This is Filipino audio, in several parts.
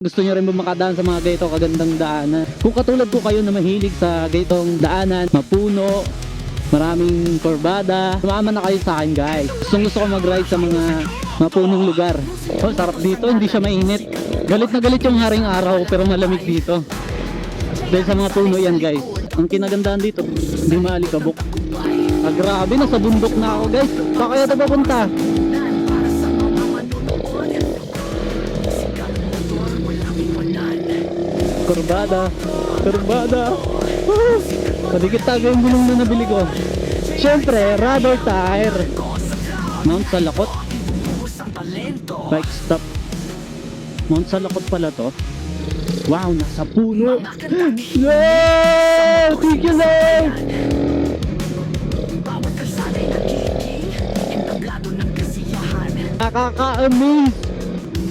Gusto nyo rin ba makadaan sa mga ganito kagandang daanan? Kung katulad ko kayo na mahilig sa ganitong daanan, mapuno, maraming kurbada, sumama na kayo sa akin guys. Gusto ko mag-ride sa mga mapunong lugar. Oh, sarap dito, hindi siya mainit. Galit na galit yung haring araw pero malamig dito. Dahil sa mga puno yan guys. Ang kinagandahan dito, hindi maalikabok. Ah, grabe, nasa bundok na ako guys. Saan kaya ito papunta? Kurbada, kurbada. Padikit tago yung gulong na nabili ko. Siyempre, rubber tire. Mount Salakot. Bike stop. Mount Salakot pala to. Wow, nasa puno. Yeah! Thank you, Lord! Nakaka-amaze!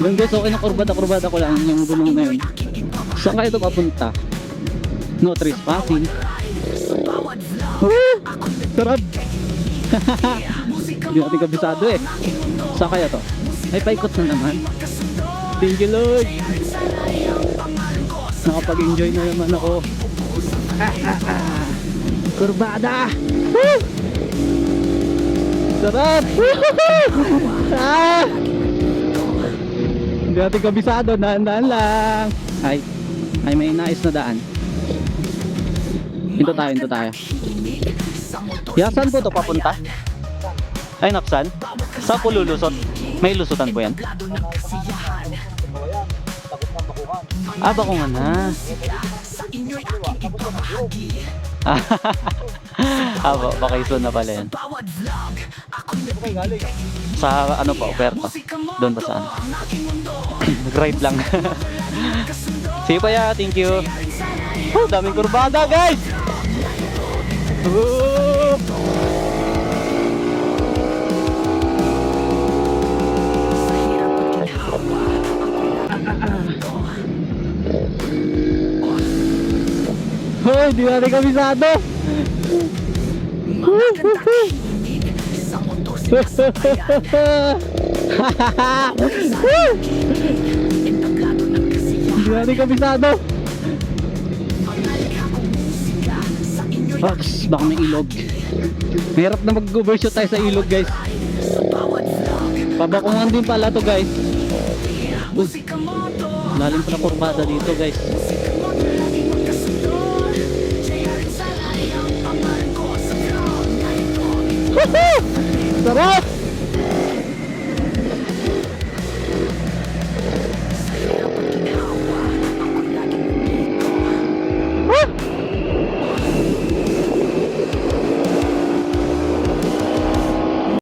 Yung guys, okay na kurbada ko lang yung gulong na yun. Saan kayo ito papunta? No trespassing. Sarap! Hindi natin kabisado eh. Saan kaya to? Ay, paikot na naman. Thank you, Lord! Nakapag-enjoy na naman ako. Kurbada! Sarap! Hindi natin kabisado. Dahan-dahan lang. Ay, may nais na daan. Ito tayo. Saan po ito papunta? Ay, Napsan? Saan po lulusot? May lusutan po yan? Ah, Bakungan na. Vacation na pala yan. Sa ano pa, Operta? Doon ba saan? Nag-ride lang. Sige pa ya, thank you. Oh, daming kurbada guys! Hoy, di natin kabisado! Di natin kabisado! Baka may ilog. Mahirap na mag-overshoot tayo sa ilog guys. Pabakungan din pala to guys. Lalim pa na kurbada dito guys. Sarap!